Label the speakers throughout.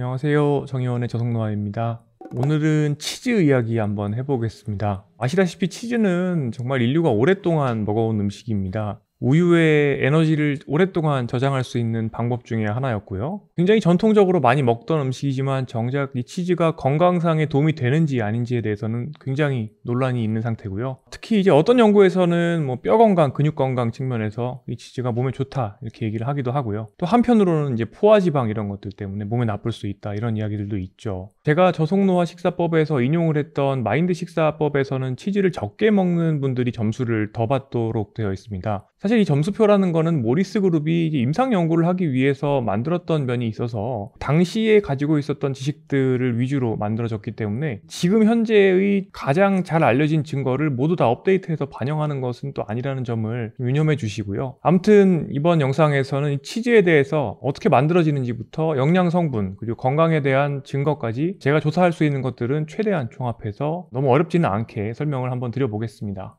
Speaker 1: 안녕하세요. 정의원의 저속노아입니다. 오늘은 치즈 이야기 한번 해보겠습니다. 아시다시피 치즈는 정말 인류가 오랫동안 먹어온 음식입니다. 우유의 에너지를 오랫동안 저장할 수 있는 방법 중에 하나였고요. 굉장히 전통적으로 많이 먹던 음식이지만 정작 이 치즈가 건강상에 도움이 되는지 아닌지에 대해서는 굉장히 논란이 있는 상태고요. 특히 이제 어떤 연구에서는 뼈 건강, 근육 건강 측면에서 이 치즈가 몸에 좋다 이렇게 얘기를 하기도 하고요. 또 한편으로는 이제 포화지방 이런 것들 때문에 몸에 나쁠 수 있다 이런 이야기들도 있죠. 제가 저속노화 식사법에서 인용을 했던 마인드 식사법에서는 치즈를 적게 먹는 분들이 점수를 더 받도록 되어 있습니다. 사실 이 점수표라는 거는 모리스 그룹이 임상 연구를 하기 위해서 만들었던 면이 있어서 당시에 가지고 있었던 지식들을 위주로 만들어졌기 때문에 지금 현재의 가장 잘 알려진 증거를 모두 다 업데이트해서 반영하는 것은 또 아니라는 점을 유념해 주시고요. 아무튼 이번 영상에서는 이 치즈에 대해서 어떻게 만들어지는지부터 영양 성분 그리고 건강에 대한 증거까지 제가 조사할 수 있는 것들은 최대한 종합해서 너무 어렵지는 않게 설명을 한번 드려보겠습니다.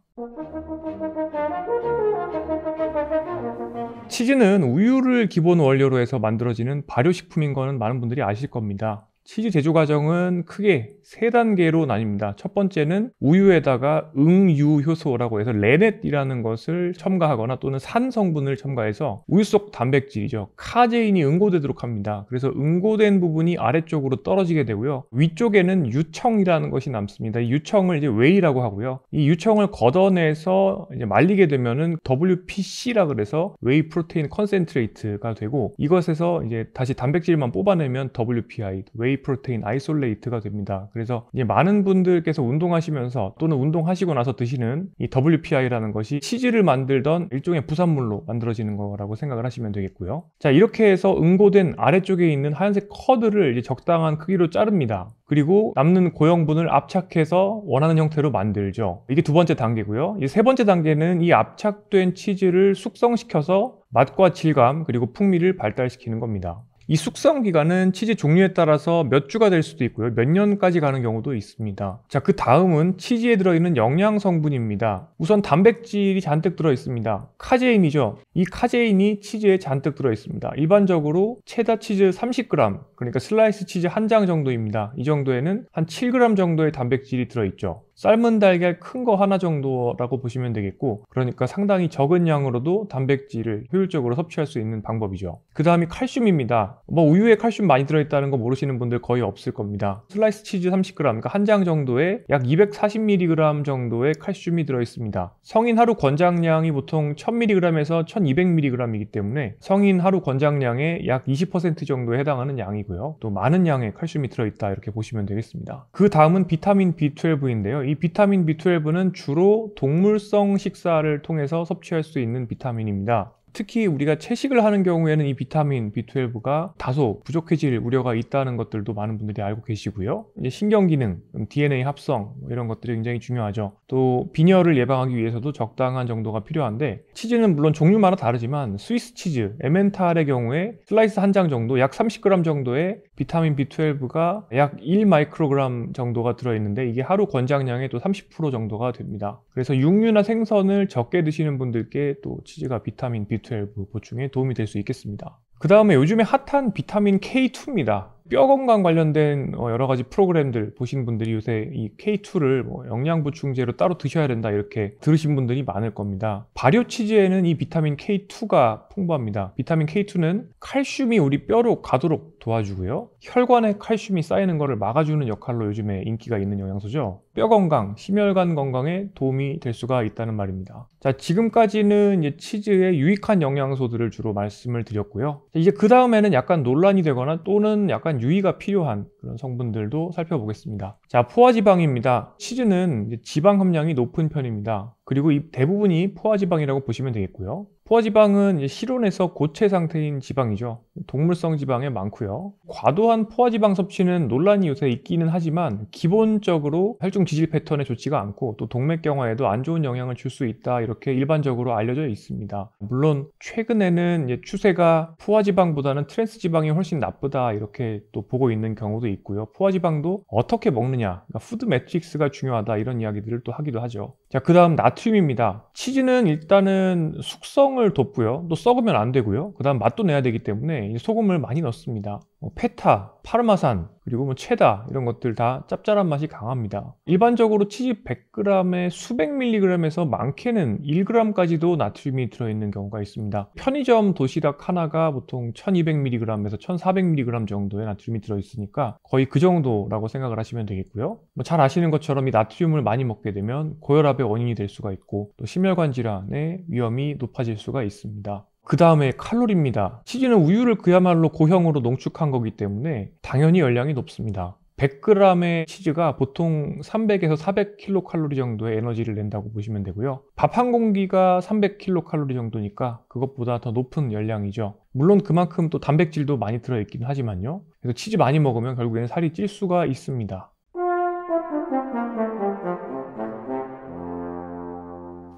Speaker 1: 치즈는 우유를 기본 원료로 해서 만들어지는 발효식품인 것은 많은 분들이 아실 겁니다. 치즈 제조 과정은 크게 세 단계로 나뉩니다. 첫 번째는 우유에다가 응유효소라고 해서 레넷이라는 것을 첨가하거나 또는 산 성분을 첨가해서 우유 속 단백질이죠. 카제인이 응고되도록 합니다. 그래서 응고된 부분이 아래쪽으로 떨어지게 되고요. 위쪽에는 유청이라는 것이 남습니다. 이 유청을 이제 웨이라고 하고요. 이 유청을 걷어내서 이제 말리게 되면은 WPC라 그래서 웨이 프로테인 컨센트레이트가 되고 이것에서 이제 다시 단백질만 뽑아내면 WPI, 웨이 프로테인 아이솔레이트가 됩니다. 그래서 이제 많은 분들께서 운동하시면서 또는 운동하시고 나서 드시는 이 WPI라는 것이 치즈를 만들던 일종의 부산물로 만들어지는 거라고 생각을 하시면 되겠고요. 자, 이렇게 해서 응고된 아래쪽에 있는 하얀색 커드를 이제 적당한 크기로 자릅니다. 그리고 남는 고형분을 압착해서 원하는 형태로 만들죠. 이게 두 번째 단계고요. 이제 세 번째 단계는 이 압착된 치즈를 숙성시켜서 맛과 질감 그리고 풍미를 발달시키는 겁니다. 이 숙성 기간은 치즈 종류에 따라서 몇 주가 될 수도 있고요. 몇 년까지 가는 경우도 있습니다. 자, 그 다음은 치즈에 들어있는 영양 성분입니다. 우선 단백질이 잔뜩 들어있습니다. 카제인이죠. 이 카제인이 치즈에 잔뜩 들어있습니다. 일반적으로 체다 치즈 30g, 그러니까 슬라이스 치즈 한 장 정도입니다. 이 정도에는 한 7g 정도의 단백질이 들어있죠. 삶은 달걀 큰 거 하나 정도라고 보시면 되겠고, 그러니까 상당히 적은 양으로도 단백질을 효율적으로 섭취할 수 있는 방법이죠. 그 다음이 칼슘입니다. 우유에 칼슘 많이 들어있다는 거 모르시는 분들 거의 없을 겁니다. 슬라이스 치즈 30g, 그러니까 한 장 정도에 약 240mg 정도의 칼슘이 들어있습니다. 성인 하루 권장량이 보통 1000mg에서 1200mg이기 때문에 성인 하루 권장량의 약 20% 정도에 해당하는 양이고요. 또 많은 양의 칼슘이 들어있다 이렇게 보시면 되겠습니다. 그 다음은 비타민 B12인데요. 이 비타민 B12는 주로 동물성 식사를 통해서 섭취할 수 있는 비타민입니다. 특히 우리가 채식을 하는 경우에는 이 비타민 B12가 다소 부족해질 우려가 있다는 것들도 많은 분들이 알고 계시고요. 이제 신경기능, DNA 합성 이런 것들이 굉장히 중요하죠. 또 빈혈을 예방하기 위해서도 적당한 정도가 필요한데 치즈는 물론 종류마다 다르지만 스위스 치즈, 에멘탈의 경우에 슬라이스 한 장 정도 약 30g 정도의 비타민 B12가 약 1마이크로그램 정도가 들어있는데 이게 하루 권장량의 또 30% 정도가 됩니다. 그래서 육류나 생선을 적게 드시는 분들께 또 치즈가 비타민 B12 보충에 도움이 될 수 있겠습니다. 그 다음에 요즘에 핫한 비타민 K2입니다. 뼈 건강 관련된 여러 가지 프로그램들 보신 분들이 요새 이 K2를 영양 보충제로 따로 드셔야 된다 이렇게 들으신 분들이 많을 겁니다. 발효 치즈에는 이 비타민 K2가 풍부합니다. 비타민 K2는 칼슘이 우리 뼈로 가도록 도와주고요. 혈관에 칼슘이 쌓이는 것을 막아주는 역할로 요즘에 인기가 있는 영양소죠. 뼈 건강, 심혈관 건강에 도움이 될 수가 있다는 말입니다. 자, 지금까지는 이제 치즈의 유익한 영양소들을 주로 말씀을 드렸고요. 이제 그 다음에는 약간 논란이 되거나 또는 약간 유의가 필요한 그런 성분들도 살펴보겠습니다. 자, 포화지방입니다. 치즈는 이제 지방 함량이 높은 편입니다. 그리고 이 대부분이 포화지방이라고 보시면 되겠고요. 포화지방은 이제 실온에서 고체 상태인 지방이죠. 동물성 지방에 많고요. 과도한 포화지방 섭취는 논란이 요새 있기는 하지만 기본적으로 혈중 지질 패턴에 좋지가 않고 또 동맥경화에도 안 좋은 영향을 줄 수 있다 이렇게 일반적으로 알려져 있습니다. 물론 최근에는 이제 추세가 포화지방보다는 트랜스지방이 훨씬 나쁘다 이렇게 또 보고 있는 경우도 있고요. 포화지방도 어떻게 먹느냐, 그러니까 푸드 매트릭스가 중요하다 이런 이야기들을 또 하기도 하죠. 자, 그 다음 나트륨입니다. 치즈는 일단은 숙성을 돋고요. 또 썩으면 안 되고요. 그 다음 맛도 내야 되기 때문에 소금을 많이 넣습니다. 페타, 파르마산, 그리고 체다 이런 것들 다 짭짤한 맛이 강합니다. 일반적으로 치즈 100g에 수백 밀리그램에서 많게는 1g까지도 나트륨이 들어있는 경우가 있습니다. 편의점 도시락 하나가 보통 1200mg에서 1400mg 정도의 나트륨이 들어있으니까 거의 그 정도라고 생각을 하시면 되겠고요. 잘 아시는 것처럼 이 나트륨을 많이 먹게 되면 고혈압의 원인이 될 수가 있고 또 심혈관 질환의 위험이 높아질 수가 있습니다. 그 다음에 칼로리입니다. 치즈는 우유를 그야말로 고형으로 농축한 거기 때문에 당연히 열량이 높습니다. 100g의 치즈가 보통 300에서 400kcal 정도의 에너지를 낸다고 보시면 되고요. 밥 한 공기가 300kcal 정도니까 그것보다 더 높은 열량이죠. 물론 그만큼 또 단백질도 많이 들어있긴 하지만요. 그래서 치즈 많이 먹으면 결국에는 살이 찔 수가 있습니다.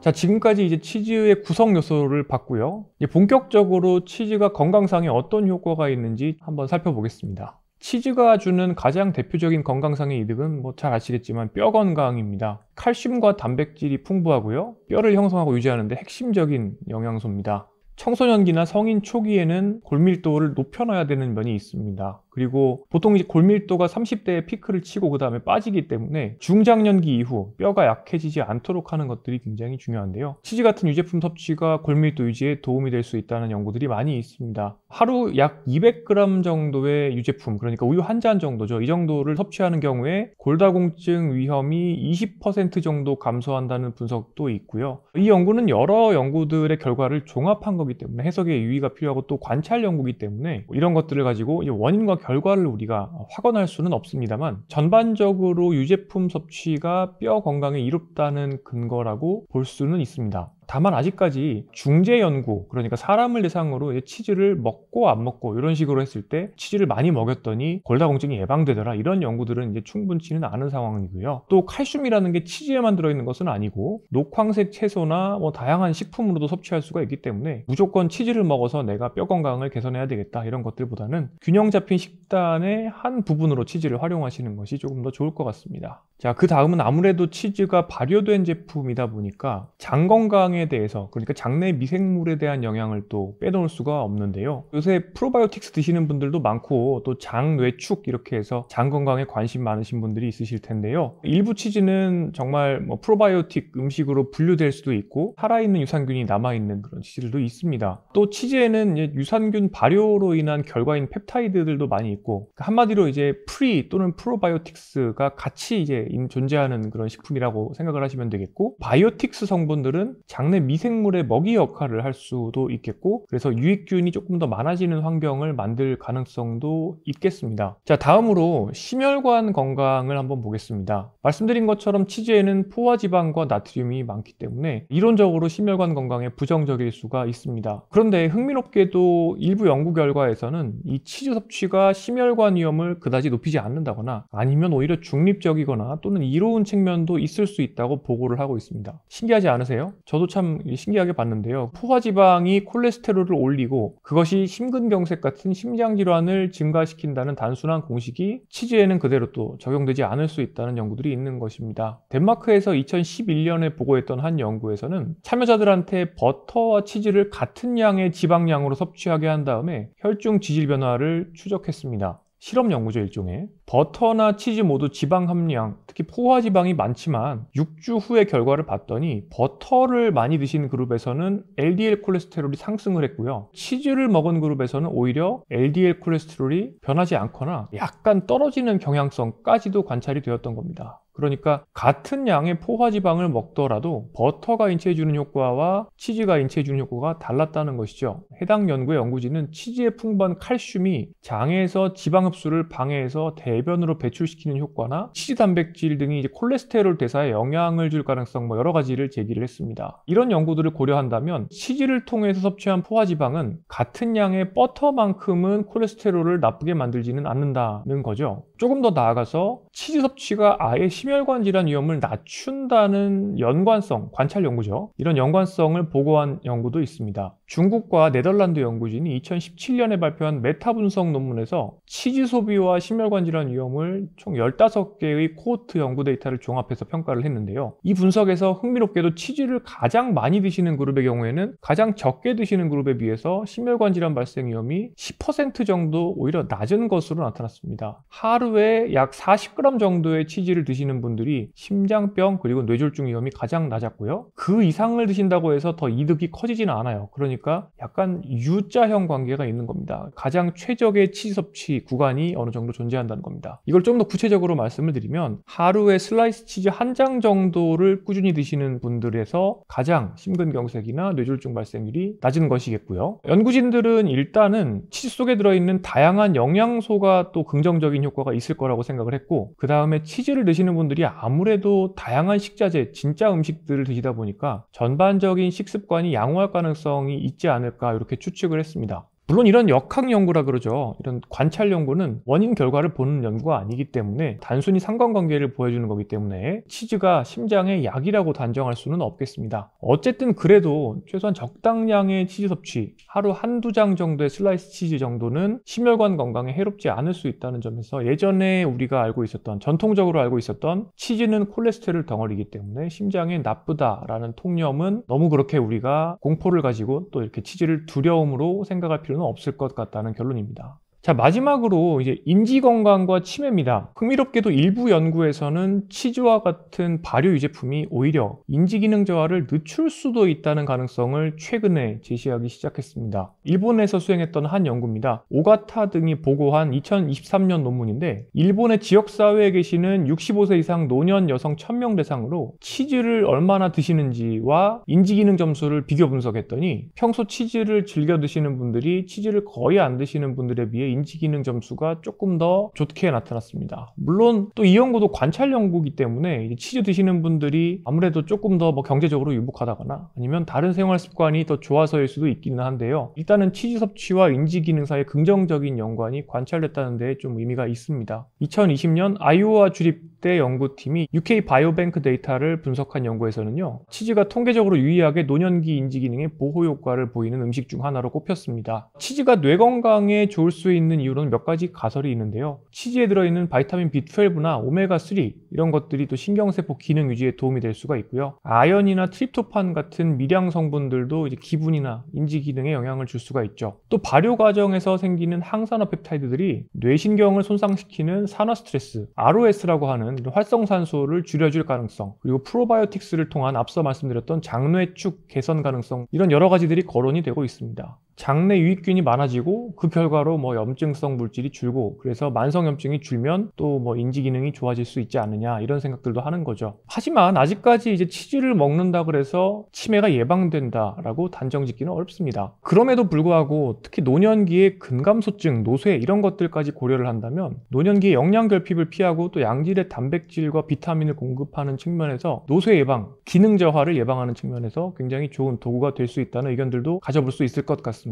Speaker 1: 자, 지금까지 이제 치즈의 구성 요소를 봤고요. 이제 본격적으로 치즈가 건강상에 어떤 효과가 있는지 한번 살펴보겠습니다. 치즈가 주는 가장 대표적인 건강상의 이득은 잘 아시겠지만 뼈 건강입니다. 칼슘과 단백질이 풍부하고요. 뼈를 형성하고 유지하는 데 핵심적인 영양소입니다. 청소년기나 성인 초기에는 골밀도를 높여놔야 되는 면이 있습니다. 그리고 보통 이제 골밀도가 30대에 피크를 치고 그 다음에 빠지기 때문에 중장년기 이후 뼈가 약해지지 않도록 하는 것들이 굉장히 중요한데요. 치즈 같은 유제품 섭취가 골밀도 유지에 도움이 될 수 있다는 연구들이 많이 있습니다. 하루 약 200g 정도의 유제품, 그러니까 우유 한 잔 정도죠. 이 정도를 섭취하는 경우에 골다공증 위험이 20% 정도 감소한다는 분석도 있고요. 이 연구는 여러 연구들의 결과를 종합한 거기 때문에 해석에 유의가 필요하고 또 관찰 연구이기 때문에 이런 것들을 가지고 원인과 결과를 우리가 확언할 수는 없습니다만 전반적으로 유제품 섭취가 뼈 건강에 이롭다는 근거라고 볼 수는 있습니다. 다만 아직까지 중재 연구, 그러니까 사람을 대상으로 치즈를 먹고 안 먹고 이런 식으로 했을 때 치즈를 많이 먹였더니 골다공증이 예방되더라 이런 연구들은 이제 충분치는 않은 상황이고요. 또 칼슘이라는 게 치즈에만 들어있는 것은 아니고 녹황색 채소나 다양한 식품으로도 섭취할 수가 있기 때문에 무조건 치즈를 먹어서 내가 뼈 건강을 개선해야 되겠다 이런 것들보다는 균형 잡힌 식단의 한 부분으로 치즈를 활용하시는 것이 조금 더 좋을 것 같습니다. 자, 그 다음은 아무래도 치즈가 발효된 제품이다 보니까 장 건강에 대해서, 그러니까 장내 미생물에 대한 영향을 또 빼놓을 수가 없는데요. 요새 프로바이오틱스 드시는 분들도 많고 또 장 뇌축 이렇게 해서 장 건강에 관심 많으신 분들이 있으실 텐데요. 일부 치즈는 정말 프로바이오틱 음식으로 분류될 수도 있고 살아있는 유산균이 남아있는 그런 치즈들도 있습니다. 또 치즈에는 유산균 발효로 인한 결과인 펩타이드들도 많이 있고 한마디로 이제 프리 또는 프로바이오틱스가 같이 이제 존재하는 그런 식품이라고 생각을 하시면 되겠고, 바이오틱스 성분들은 장내 미생물의 먹이 역할을 할 수도 있겠고, 그래서 유익균이 조금 더 많아지는 환경을 만들 가능성도 있겠습니다. 자, 다음으로 심혈관 건강을 한번 보겠습니다. 말씀드린 것처럼 치즈에는 포화지방과 나트륨이 많기 때문에 이론적으로 심혈관 건강에 부정적일 수가 있습니다. 그런데 흥미롭게도 일부 연구 결과에서는 이 치즈 섭취가 심혈관 위험을 그다지 높이지 않는다거나 아니면 오히려 중립적이거나 또는 이로운 측면도 있을 수 있다고 보고를 하고 있습니다. 신기하지 않으세요? 저도 참 신기하게 봤는데요. 포화지방이 콜레스테롤을 올리고 그것이 심근경색 같은 심장질환을 증가시킨다는 단순한 공식이 치즈에는 그대로 또 적용되지 않을 수 있다는 연구들이 있는 것입니다. 덴마크에서 2011년에 보고했던 한 연구에서는 참여자들한테 버터와 치즈를 같은 양의 지방량으로 섭취하게 한 다음에 혈중 지질 변화를 추적했습니다. 실험 연구죠, 일종의. 버터나 치즈 모두 지방 함량, 특히 포화지방이 많지만 6주 후의 결과를 봤더니 버터를 많이 드신 그룹에서는 LDL 콜레스테롤이 상승을 했고요. 치즈를 먹은 그룹에서는 오히려 LDL 콜레스테롤이 변하지 않거나 약간 떨어지는 경향성까지도 관찰이 되었던 겁니다. 그러니까 같은 양의 포화지방을 먹더라도 버터가 인체해주는 효과와 치즈가 인체해주는 효과가 달랐다는 것이죠. 해당 연구의 연구진은 치즈에 풍부한 칼슘이 장에서 지방 흡수를 방해해서 대변으로 배출시키는 효과나 치즈 단백질 등이 이제 콜레스테롤 대사에 영향을 줄 가능성 여러 가지를 제기를 했습니다. 이런 연구들을 고려한다면 치즈를 통해서 섭취한 포화지방은 같은 양의 버터만큼은 콜레스테롤을 나쁘게 만들지는 않는다는 거죠. 조금 더 나아가서 치즈 섭취가 아예 심혈관 질환 위험을 낮춘다는 연관성, 관찰 연구죠. 이런 연관성을 보고한 연구도 있습니다. 중국과 네덜란드 연구진이 2017년에 발표한 메타 분석 논문에서 치즈 소비와 심혈관 질환 위험을 총 15개의 코호트 연구 데이터를 종합해서 평가를 했는데요. 이 분석에서 흥미롭게도 치즈를 가장 많이 드시는 그룹의 경우에는 가장 적게 드시는 그룹에 비해서 심혈관 질환 발생 위험이 10% 정도 오히려 낮은 것으로 나타났습니다. 하루에 약 40g 정도의 치즈를 드시는 분들이 심장병 그리고 뇌졸중 위험이 가장 낮았고요. 그 이상을 드신다고 해서 더 이득이 커지지는 않아요. 그러니까 약간 U자형 관계가 있는 겁니다. 가장 최적의 치즈 섭취 구간이 어느 정도 존재한다는 겁니다. 이걸 좀 더 구체적으로 말씀을 드리면 하루에 슬라이스 치즈 한 장 정도를 꾸준히 드시는 분들에서 가장 심근경색이나 뇌졸중 발생률이 낮은 것이겠고요. 연구진들은 일단은 치즈 속에 들어있는 다양한 영양소가 또 긍정적인 효과가 있을 거라고 생각을 했고, 그 다음에 치즈를 드시는 분들이 아무래도 다양한 식자재, 진짜 음식들을 드시다 보니까 전반적인 식습관이 양호할 가능성이 있지 않을까 이렇게 추측을 했습니다. 물론 이런 역학 연구라 그러죠. 이런 관찰 연구는 원인 결과를 보는 연구가 아니기 때문에 단순히 상관관계를 보여주는 거기 때문에 치즈가 심장의 약이라고 단정할 수는 없겠습니다. 어쨌든 그래도 최소한 적당량의 치즈 섭취, 하루 한두 장 정도의 슬라이스 치즈 정도는 심혈관 건강에 해롭지 않을 수 있다는 점에서 예전에 우리가 알고 있었던, 전통적으로 알고 있었던 치즈는 콜레스테롤 덩어리이기 때문에 심장에 나쁘다라는 통념은 너무 그렇게 우리가 공포를 가지고 또 이렇게 치즈를 두려움으로 생각할 필요는 없을 것 같다는 결론입니다. 자, 마지막으로 이제 인지 건강과 치매입니다. 흥미롭게도 일부 연구에서는 치즈와 같은 발효 유제품이 오히려 인지 기능 저하를 늦출 수도 있다는 가능성을 최근에 제시하기 시작했습니다. 일본에서 수행했던 한 연구입니다. 오가타 등이 보고한 2023년 논문인데, 일본의 지역사회에 계시는 65세 이상 노년 여성 1000명 대상으로 치즈를 얼마나 드시는지와 인지 기능 점수를 비교 분석했더니 평소 치즈를 즐겨 드시는 분들이 치즈를 거의 안 드시는 분들에 비해 인지 기능 점수가 조금 더 좋게 나타났습니다. 물론 또 이 연구도 관찰 연구이기 때문에 치즈 드시는 분들이 아무래도 조금 더 경제적으로 유복하다거나 아니면 다른 생활 습관이 더 좋아서일 수도 있기는 한데요. 일단은 치즈 섭취와 인지 기능 사이의 긍정적인 연관이 관찰됐다는 데 좀 의미가 있습니다. 2020년 아이오와 주립대 연구팀이 UK 바이오뱅크 데이터를 분석한 연구에서는요, 치즈가 통계적으로 유의하게 노년기 인지 기능에 보호 효과를 보이는 음식 중 하나로 꼽혔습니다. 치즈가 뇌 건강에 좋을 수 있는 이유로는 몇 가지 가설이 있는데요. 치즈에 들어있는 바이타민 B12나 오메가3 이런 것들이 또 신경세포 기능 유지에 도움이 될 수가 있고요. 아연이나 트립토판 같은 미량 성분들도 이제 기분이나 인지 기능에 영향을 줄 수가 있죠. 또 발효 과정에서 생기는 항산화 펩타이드들이 뇌신경을 손상시키는 산화 스트레스, ROS라고 하는 활성산소를 줄여줄 가능성, 그리고 프로바이오틱스를 통한 앞서 말씀드렸던 장뇌축 개선 가능성, 이런 여러 가지들이 거론이 되고 있습니다. 장내 유익균이 많아지고 그 결과로 염증성 물질이 줄고, 그래서 만성염증이 줄면 또 인지 기능이 좋아질 수 있지 않느냐, 이런 생각들도 하는 거죠. 하지만 아직까지 이제 치즈를 먹는다 그래서 치매가 예방된다라고 단정 짓기는 어렵습니다. 그럼에도 불구하고 특히 노년기에 근감소증, 노쇠 이런 것들까지 고려를 한다면 노년기에 영양 결핍을 피하고 또 양질의 단백질과 비타민을 공급하는 측면에서 노쇠 예방, 기능 저하를 예방하는 측면에서 굉장히 좋은 도구가 될 수 있다는 의견들도 가져볼 수 있을 것 같습니다.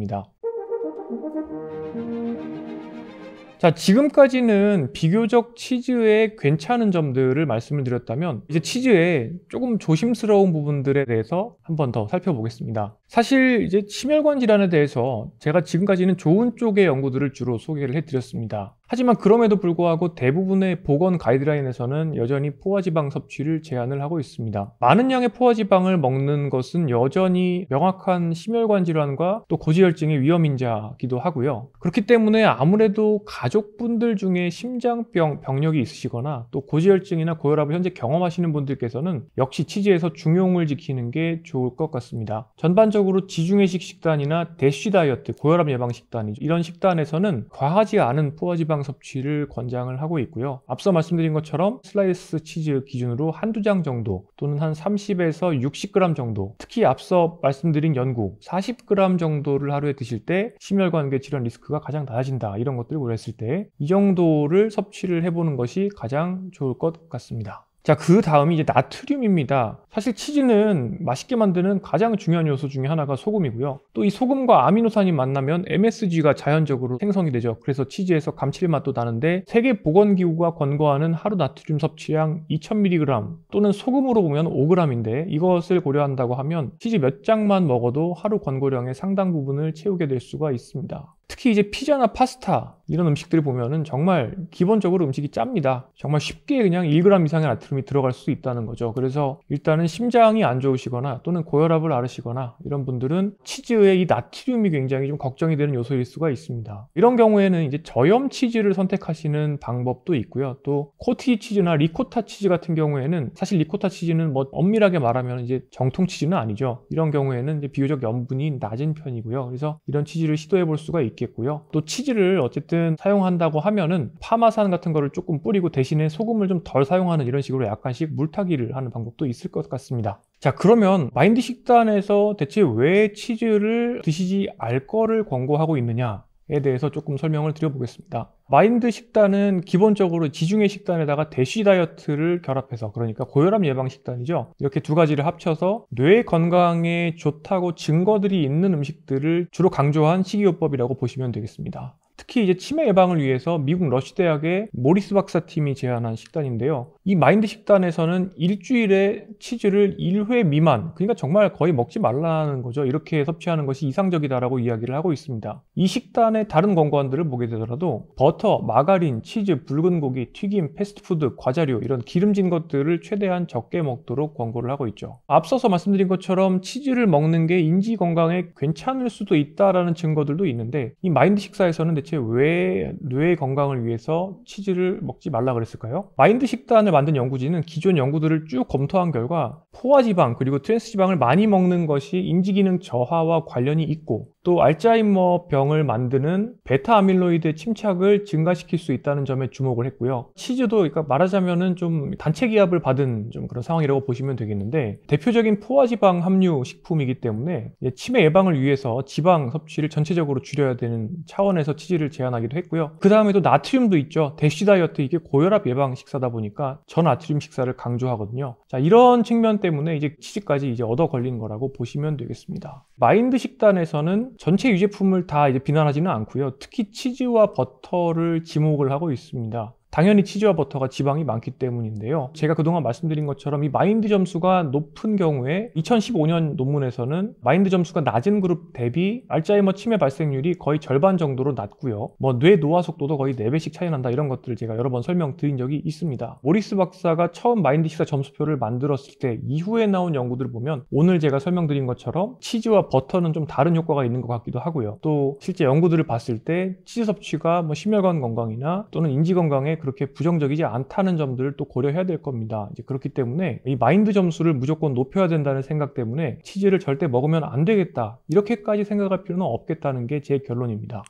Speaker 1: 자, 지금까지는 비교적 치즈의 괜찮은 점들을 말씀을 드렸다면, 이제 치즈의 조금 조심스러운 부분들에 대해서 한 번 더 살펴보겠습니다. 사실 이제 심혈관 질환에 대해서 제가 지금까지는 좋은 쪽의 연구들을 주로 소개를 해드렸습니다. 하지만 그럼에도 불구하고 대부분의 보건 가이드라인에서는 여전히 포화지방 섭취를 제한을 하고 있습니다. 많은 양의 포화지방을 먹는 것은 여전히 명확한 심혈관 질환과 또 고지혈증의 위험인자기도 하고요. 그렇기 때문에 아무래도 가족분들 중에 심장병 병력이 있으시거나 또 고지혈증이나 고혈압을 현재 경험하시는 분들께서는 역시 치즈에서 중용을 지키는 게 좋을 것 같습니다. 전반적으로 지중해식 식단이나 대쉬 다이어트, 고혈압 예방 식단, 이런 식단에서는 과하지 않은 포화지방 섭취를 권장을 하고 있고요. 앞서 말씀드린 것처럼 슬라이스 치즈 기준으로 한두 장 정도 또는 한 30에서 60g 정도, 특히 앞서 말씀드린 연구 40g 정도를 하루에 드실 때 심혈관계 질환 리스크가 가장 낮아진다, 이런 것들을 고려했을 때 이 정도를 섭취를 해보는 것이 가장 좋을 것 같습니다. 자, 그 다음이 이제 나트륨입니다. 사실 치즈는 맛있게 만드는 가장 중요한 요소 중에 하나가 소금이고요. 또 이 소금과 아미노산이 만나면 MSG가 자연적으로 생성이 되죠. 그래서 치즈에서 감칠맛도 나는데 세계보건기구가 권고하는 하루 나트륨 섭취량 2000mg 또는 소금으로 보면 5g인데 이것을 고려한다고 하면 치즈 몇 장만 먹어도 하루 권고량의 상당 부분을 채우게 될 수가 있습니다. 특히 이제 피자나 파스타 이런 음식들을 보면은 정말 기본적으로 음식이 짭니다. 정말 쉽게 그냥 1g 이상의 나트륨이 들어갈 수 있다는 거죠. 그래서 일단은 심장이 안 좋으시거나 또는 고혈압을 앓으시거나 이런 분들은 치즈의 이 나트륨이 굉장히 좀 걱정이 되는 요소일 수가 있습니다. 이런 경우에는 이제 저염 치즈를 선택하시는 방법도 있고요. 또 코티지 치즈나 리코타 치즈 같은 경우에는 사실 리코타 치즈는 뭐 엄밀하게 말하면 이제 정통 치즈는 아니죠. 이런 경우에는 이제 비교적 염분이 낮은 편이고요. 그래서 이런 치즈를 시도해 볼 수가 있겠고요. 또 치즈를 어쨌든 사용한다고 하면은 파마산 같은 거를 조금 뿌리고 대신에 소금을 좀 덜 사용하는 이런 식으로 약간씩 물타기를 하는 방법도 있을 것 같습니다. 자, 그러면 마인드 식단에서 대체 왜 치즈를 드시지 알 거를 권고하고 있느냐에 대해서 조금 설명을 드려보겠습니다. 마인드 식단은 기본적으로 지중해 식단에다가 대쉬 다이어트를 결합해서, 그러니까 고혈압 예방 식단이죠. 이렇게 두 가지를 합쳐서 뇌 건강에 좋다고 증거들이 있는 음식들을 주로 강조한 식이요법이라고 보시면 되겠습니다. 특히 이제 치매 예방을 위해서 미국 러쉬 대학의 모리스 박사팀이 제안한 식단인데요. 이 마인드 식단에서는 일주일에 치즈를 1회 미만, 그러니까 정말 거의 먹지 말라는 거죠. 이렇게 섭취하는 것이 이상적이다라고 이야기를 하고 있습니다. 이 식단의 다른 권고안들을 보게 되더라도 버터, 마가린, 치즈, 붉은 고기, 튀김, 패스트푸드, 과자류 이런 기름진 것들을 최대한 적게 먹도록 권고를 하고 있죠. 앞서서 말씀드린 것처럼 치즈를 먹는 게 인지 건강에 괜찮을 수도 있다라는 증거들도 있는데 이 마인드 식사에서는 대체 왜 뇌 건강을 위해서 치즈를 먹지 말라 그랬을까요? 마인드 식단을 만든 연구진은 기존 연구들을 쭉 검토한 결과 포화지방 그리고 트랜스지방을 많이 먹는 것이 인지기능 저하와 관련이 있고 또 알츠하이머 병을 만드는 베타 아밀로이드 침착을 증가시킬 수 있다는 점에 주목을 했고요. 치즈도 그러니까 말하자면은 좀 단체 기압을 받은 좀 그런 상황이라고 보시면 되겠는데 대표적인 포화지방 함유 식품이기 때문에 치매 예방을 위해서 지방 섭취를 전체적으로 줄여야 되는 차원에서 치즈를 제한하기도 했고요. 그 다음에도 나트륨도 있죠. 대쉬 다이어트 이게 고혈압 예방 식사다 보니까 저나트륨 식사를 강조하거든요. 자, 이런 측면 때문에 이제 치즈까지 이제 얻어 걸린 거라고 보시면 되겠습니다. 마인드 식단에서는 전체 유제품을 다 이제 비난하지는 않고요. 특히 치즈와 버터를 지목을 하고 있습니다. 당연히 치즈와 버터가 지방이 많기 때문인데요. 제가 그동안 말씀드린 것처럼 이 마인드 점수가 높은 경우에 2015년 논문에서는 마인드 점수가 낮은 그룹 대비 알츠하이머 치매 발생률이 거의 절반 정도로 낮고요. 뭐 뇌 노화 속도도 거의 4배씩 차이 난다 이런 것들을 제가 여러 번 설명드린 적이 있습니다. 모리스 박사가 처음 마인드 식사 점수표를 만들었을 때 이후에 나온 연구들을 보면 오늘 제가 설명드린 것처럼 치즈와 버터는 좀 다른 효과가 있는 것 같기도 하고요. 또 실제 연구들을 봤을 때 치즈 섭취가 뭐 심혈관 건강이나 또는 인지 건강에 그렇게 부정적이지 않다는 점들을 또 고려해야 될 겁니다. 이제 그렇기 때문에 이 마인드 점수를 무조건 높여야 된다는 생각 때문에 치즈를 절대 먹으면 안 되겠다 이렇게까지 생각할 필요는 없겠다는 게 제 결론입니다.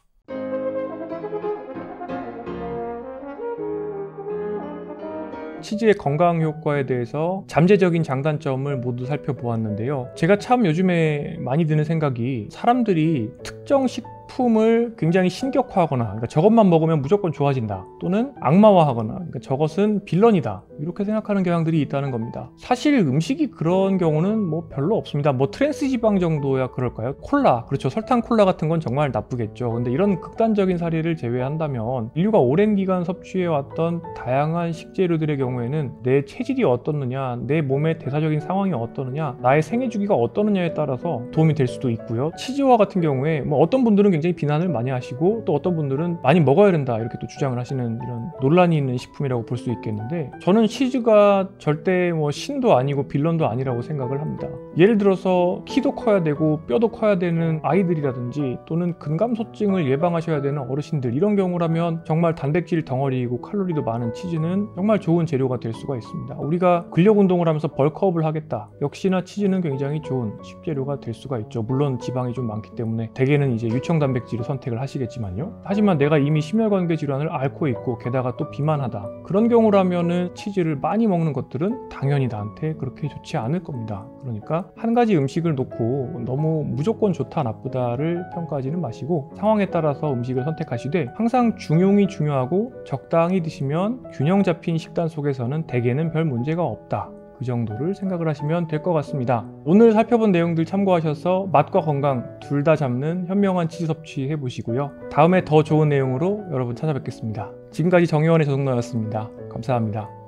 Speaker 1: 치즈의 건강 효과에 대해서 잠재적인 장단점을 모두 살펴보았는데요. 제가 참 요즘에 많이 드는 생각이 사람들이 특정 식품을 굉장히 신격화하거나 그러니까 저것만 먹으면 무조건 좋아진다 또는 악마화하거나 그러니까 저것은 빌런이다 이렇게 생각하는 경향들이 있다는 겁니다. 사실 음식이 그런 경우는 뭐 별로 없습니다. 뭐 트랜스지방 정도야 그럴까요? 콜라, 그렇죠. 설탕 콜라 같은 건 정말 나쁘겠죠. 근데 이런 극단적인 사례를 제외한다면 인류가 오랜 기간 섭취해왔던 다양한 식재료들의 경우에는 내 체질이 어떻느냐, 내 몸의 대사적인 상황이 어떠느냐, 나의 생애 주기가 어떠느냐에 따라서 도움이 될 수도 있고요. 치즈와 같은 경우에 뭐 어떤 분들은 굉장히 비난을 많이 하시고 또 어떤 분들은 많이 먹어야 된다 이렇게 또 주장을 하시는 이런 논란이 있는 식품이라고 볼 수 있겠는데 저는 치즈가 절대 뭐 신도 아니고 빌런도 아니라고 생각을 합니다. 예를 들어서 키도 커야 되고 뼈도 커야 되는 아이들이라든지 또는 근감소증을 예방하셔야 되는 어르신들 이런 경우라면 정말 단백질 덩어리이고 칼로리도 많은 치즈는 정말 좋은 재료가 될 수가 있습니다. 우리가 근력 운동을 하면서 벌크업을 하겠다. 역시나 치즈는 굉장히 좋은 식재료가 될 수가 있죠. 물론 지방이 좀 많기 때문에 대개는 이제 유청 단백질을 선택을 하시겠지만요. 하지만 내가 이미 심혈관계 질환을 앓고 있고 게다가 또 비만하다. 그런 경우라면은 치즈를 많이 먹는 것들은 당연히 나한테 그렇게 좋지 않을 겁니다. 그러니까 그러니까 한 가지 음식을 놓고 너무 무조건 좋다 나쁘다를 평가하지는 마시고 상황에 따라서 음식을 선택하시되 항상 중용이 중요하고 적당히 드시면 균형 잡힌 식단 속에서는 대개는 별 문제가 없다. 그 정도를 생각을 하시면 될 것 같습니다. 오늘 살펴본 내용들 참고하셔서 맛과 건강 둘 다 잡는 현명한 치즈 섭취 해보시고요. 다음에 더 좋은 내용으로 여러분 찾아뵙겠습니다. 지금까지 정의원의 조성노였습니다. 감사합니다.